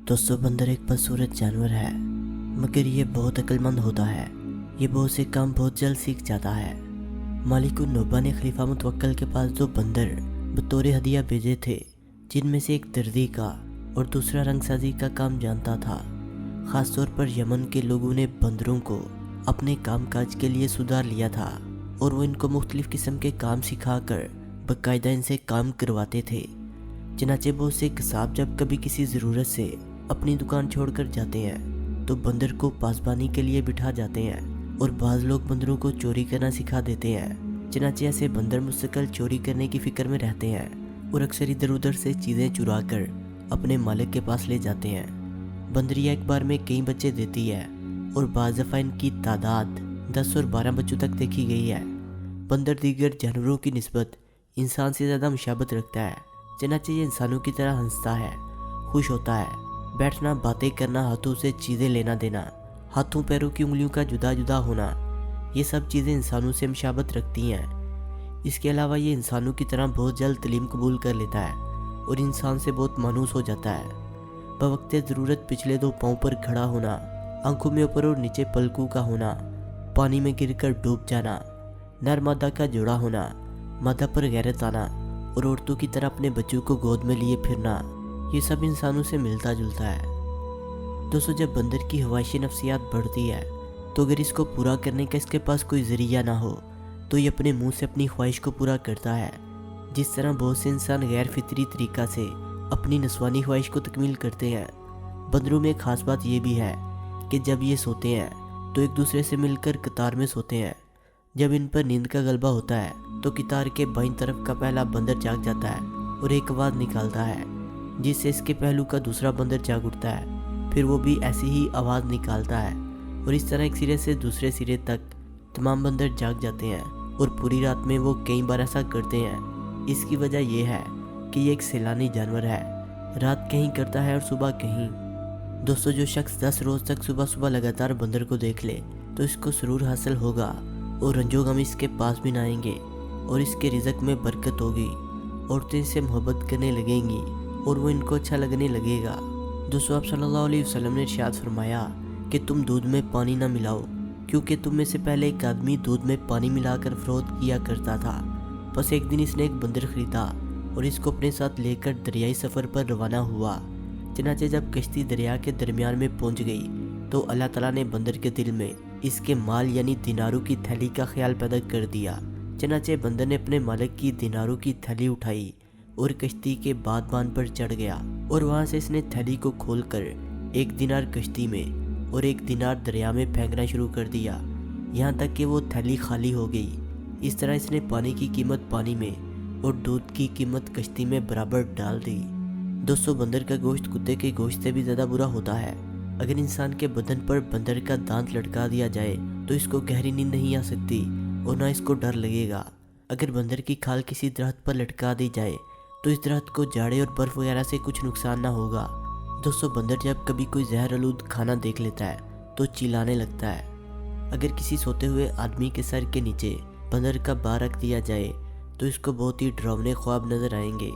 दोस्तों बंदर एक बदसूरत जानवर है, मगर ये बहुत अक्लमंद होता है। ये बहुत से काम बहुत जल्द सीख जाता है। मालिक नोबा ने खलीफा मुतवक्कल के पास दो बंदर बतौर हदिया भेजे थे, जिनमें से एक दर्जी का और दूसरा रंगसाजी का काम जानता था। ख़ासतौर पर यमन के लोगों ने बंदरों को अपने काम काज के लिए सुधार लिया था और वो इनको मुख्तलिफ़ किस्म के काम सिखाकर बाकायदा इनसे काम करवाते थे। चनाचे बहुत से कसाब जब कभी किसी ज़रूरत से अपनी दुकान छोड़कर जाते हैं तो बंदर को पासबानी के लिए बिठा जाते हैं और बाज़ लोग बंदरों को चोरी करना सिखा देते हैं। चनाचे ऐसे बंदर मुस्तकिल चोरी करने की फ़िक्र में रहते हैं और अक्सर इधर उधर से चीज़ें चुरा कर अपने मालिक के पास ले जाते हैं। बंदरिया एक बार में कई बच्चे देती है और बाज़ दफ़ा इनकी तादाद 10 और 12 बच्चों तक देखी गई है। बंदर दीगर जानवरों की निस्बत इंसान से ज़्यादा मुशाबत रखता है। चनाचे ये इंसानों की तरह हंसता है, खुश होता है, बैठना, बातें करना, हाथों से चीज़ें लेना देना, हाथों पैरों की उंगलियों का जुदा जुदा होना, ये सब चीज़ें इंसानों से मुशाबत रखती हैं। इसके अलावा ये इंसानों की तरह बहुत जल्द तलीम कबूल कर लेता है और इंसान से बहुत मानूस हो जाता है। बवक्ते ज़रूरत पिछले दो पाँव पर खड़ा होना, आंखों में ऊपर और नीचे पलकों का होना, पानी में गिरकर डूब जाना, नर मादा का जोड़ा होना, मादा पर गैरत आना और औरतों की तरह अपने बच्चों को गोद में लिए फिरना, ये सब इंसानों से मिलता जुलता है। दोस्तों जब बंदर की ख्वाहिशी नफ्सियात बढ़ती है तो अगर इसको पूरा करने का इसके पास कोई ज़रिया ना हो तो ये अपने मुंह से अपनी ख्वाहिश को पूरा करता है। जिस तरह बहुत से इंसान गैर फितरी तरीक़ा से अपनी नस्वानी ख्वाहिश को तकमील करते हैं, बंदरों में एक ख़ास बात यह भी है कि जब ये सोते हैं तो एक दूसरे से मिलकर कतार में सोते हैं। जब इन पर नींद का गलबा होता है तो कतार के बाईं तरफ का पहला बंदर जाग जाता है और एक आवाज़ निकालता है, जिससे इसके पहलू का दूसरा बंदर जाग उठता है। फिर वो भी ऐसी ही आवाज़ निकालता है और इस तरह एक सिरे से दूसरे सिरे तक तमाम बंदर जाग जाते हैं और पूरी रात में वो कई बार ऐसा करते हैं। इसकी वजह यह है कि ये एक सैलानी जानवर है, रात कहीं करता है और सुबह कहीं। दोस्तों जो शख्स 10 रोज़ तक सुबह सुबह लगातार बंदर को देख ले तो इसको सुरूर हासिल होगा और रंजो गम इसके पास भी ना आएंगे और इसके रिज़्क में बरकत होगी। औरतें इससे मोहब्बत करने लगेंगी और वो इनको अच्छा लगने लगेगा। दोस्तों आप सल्लल्लाहु अलैहि वसल्लम ने इरशाद फरमाया कि तुम दूध में पानी ना मिलाओ, क्योंकि तुम में से पहले एक आदमी दूध में पानी मिलाकर फरोख्त किया करता था। बस एक दिन इसने एक बंदर ख़रीदा और इसको अपने साथ लेकर दरियाई सफ़र पर रवाना हुआ। चनाचे जब कश्ती दरिया के दरमियान में पहुंच गई तो अल्लाह ताला ने बंदर के दिल में इसके माल यानी दिनारों की थैली का ख्याल पैदा कर दिया। चनाचे बंदर ने अपने मालिक की दिनारों की थैली उठाई और कश्ती के बादबान पर चढ़ गया और वहां से इसने थैली को खोलकर एक दिनार कश्ती में और एक दिनार दरिया में फेंकना शुरू कर दिया, यहाँ तक कि वो थैली खाली हो गई। इस तरह इसने पानी की कीमत पानी में और दूध की कीमत कश्ती में बराबर डाल दी। दोस्तों बंदर का गोश्त कुत्ते के गोश्त से भी ज़्यादा बुरा होता है। अगर इंसान के बदन पर बंदर का दांत लटका दिया जाए तो इसको गहरी नींद नहीं आ सकती और ना इसको डर लगेगा। अगर बंदर की खाल किसी दरख्त पर लटका दी जाए तो इस दरख्त को जाड़े और बर्फ़ वगैरह से कुछ नुकसान ना होगा। दोस्तों बंदर जब कभी कोई जहर आलूद खाना देख लेता है तो चिल्लाने लगता है। अगर किसी सोते हुए आदमी के सर के नीचे बंदर का बार रख दिया जाए तो इसको बहुत ही डरावने ख्वाब नज़र आएंगे।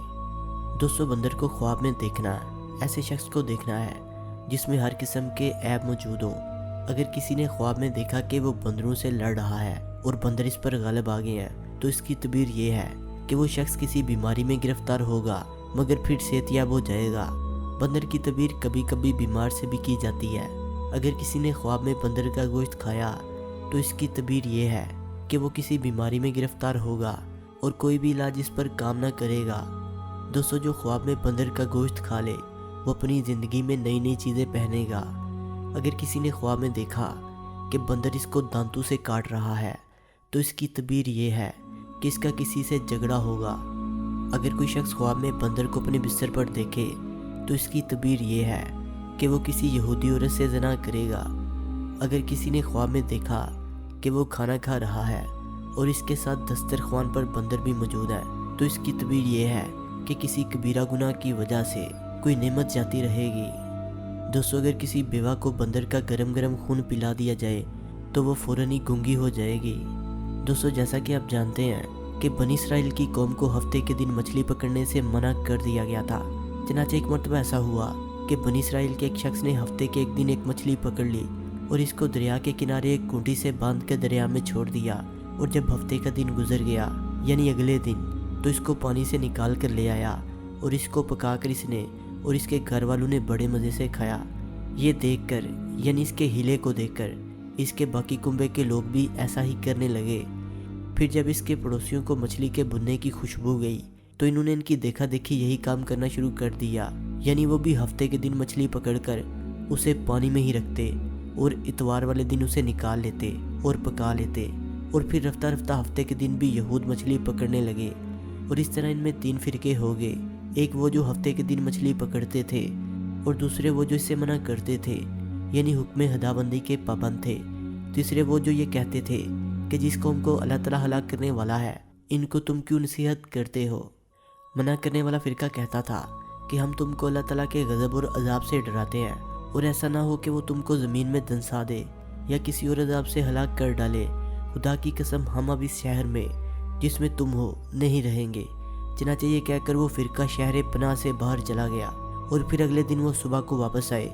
दोस्तों बंदर को ख्वाब में देखना ऐसे शख्स को देखना है जिसमें हर किस्म के ऐब मौजूद हों। अगर किसी ने ख्वाब में देखा कि वो बंदरों से लड़ रहा है और बंदर इस पर गालिब आ गए हैं तो इसकी तबीर ये है कि वो शख्स किसी बीमारी में गिरफ्तार होगा मगर फिर सेहतयाब हो जाएगा। बंदर की तबीर कभी कभी बीमार से भी की जाती है। अगर किसी ने ख्वाब में बंदर का गोश्त खाया तो इसकी तबीर ये है कि वो किसी बीमारी में गिरफ्तार होगा और कोई भी इलाज इस पर काम ना करेगा। दोस्तों जो ख्वाब में बंदर का गोश्त खा ले वो अपनी ज़िंदगी में नई नई चीज़ें पहनेगा। अगर किसी ने ख्वाब में देखा कि बंदर इसको दांतों से काट रहा है तो इसकी तबीर ये है कि इसका किसी से झगड़ा होगा। अगर कोई शख्स ख्वाब में बंदर को अपने बिस्तर पर देखे तो इसकी तबीर ये है कि वो किसी यहूदी औरत से ज़ना करेगा। अगर किसी ने ख्वाब में देखा कि वो खाना खा रहा है और इसके साथ दस्तरख्वान पर बंदर भी मौजूद है तो इसकी तबीर ये है कि किसी कबीरा गुनाह की वजह से कोई नेमत जाती रहेगी। दोस्तों अगर किसी बेवा को बंदर का गरम गरम खून पिला दिया जाए तो वो फ़ौरन ही गूंगी हो जाएगी। दोस्तों जैसा कि आप जानते हैं कि बनी इसराइल की कौम को हफ्ते के दिन मछली पकड़ने से मना कर दिया गया था। चनाचे एक मरतबा ऐसा हुआ کہ बनी इसराइल के एक शख्स ने हफ्ते के एक दिन एक मछली पकड़ ली और इसको दरिया के किनारे एक खूंटी से बांध कर दरिया में छोड़ दिया। और जब हफ्ते का दिन गुजर गया यानी अगले दिन, तो इसको पानी से निकाल कर ले आया और इसको पकाकर इसने और इसके घर वालों ने बड़े मज़े से खाया। ये देखकर यानी इसके हीले को देखकर इसके बाकी कुंबे के लोग भी ऐसा ही करने लगे। फिर जब इसके पड़ोसियों को मछली के भुनने की खुशबू गई तो इन्होंने इनकी देखा देखी यही काम करना शुरू कर दिया, यानी वो भी हफ्ते के दिन मछली पकड़कर उसे पानी में ही रखते और इतवार वाले दिन उसे निकाल लेते और पका लेते। और फिर रफ्ता रफ्ता हफ्ते के दिन भी यहूद मछली पकड़ने लगे। और इस तरह इनमें 3 फिरके हो गए, एक वो जो हफ्ते के दिन मछली पकड़ते थे और दूसरे वो जो इससे मना करते थे यानी हुक्म हदाबंदी के पाबंद थे। तीसरे वो जो ये कहते थे कि जिस कौम को अल्लाह ताला हलाक करने वाला है इनको तुम क्यों नसीहत करते हो। मना करने वाला फिरका कहता था कि हम तुमको अल्लाह ताला के गज़ब और अजाब से डराते हैं और ऐसा ना हो कि वो तुमको ज़मीन में दंसा दे या किसी और अजाब से हलाक कर डाले। खुदा की कसम हम अब इस शहर में जिसमें तुम हो नहीं रहेंगे। चनाचे ये कहकर वो फिरका शहर पनाह से बाहर चला गया। और फिर अगले दिन वो सुबह को वापस आए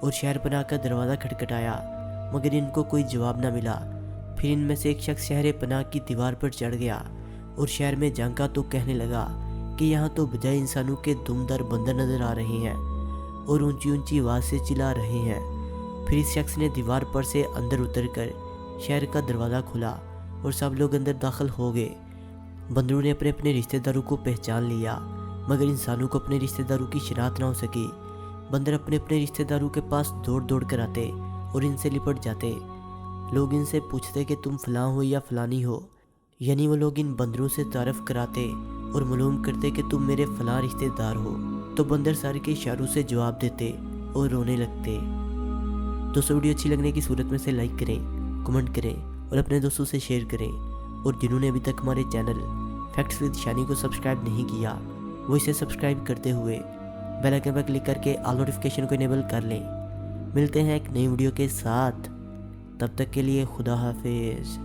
और शहर पनाह का दरवाज़ा खटखटाया, मगर इनको कोई जवाब ना मिला। फिर इनमें से एक शख्स शहर पनाह की दीवार पर चढ़ गया और शहर में झांका तो कहने लगा कि यहाँ तो बजाय इंसानों के दुमदार बंदर नज़र आ रहे हैं और ऊंची ऊंची आवाज़ से चिल्ला रहे हैं। फिर इस शख्स ने दीवार पर से अंदर उतरकर शहर का दरवाज़ा खोला और सब लोग अंदर दाखिल हो गए। बंदरों ने अपने अपने रिश्तेदारों को पहचान लिया, मगर इंसानों को अपने रिश्तेदारों की शनाख्त ना हो सकी। बंदर अपने अपने रिश्तेदारों के पास दौड़ दौड़ कर आते और इनसे लिपट जाते। लोग इनसे पूछते कि तुम फलां हो या फलानी हो, यानी वो लोग इन बंदरों से तारफ़ कराते और मालूम करते कि तुम मेरे फलां रिश्तेदार हो। तो बंदर सर के इशारों से जवाब देते और रोने लगते। दोस्तों, वीडियो अच्छी लगने की सूरत में से लाइक करें, कमेंट करें और अपने दोस्तों से शेयर करें। और जिन्होंने अभी तक हमारे चैनल फैक्ट्स विद शानी को सब्सक्राइब नहीं किया वो इसे सब्सक्राइब करते हुए बेल आइकन पर क्लिक करके ऑल नोटिफिकेशन को इनेबल कर लें। मिलते हैं एक नई वीडियो के साथ, तब तक के लिए खुदा हाफिज़।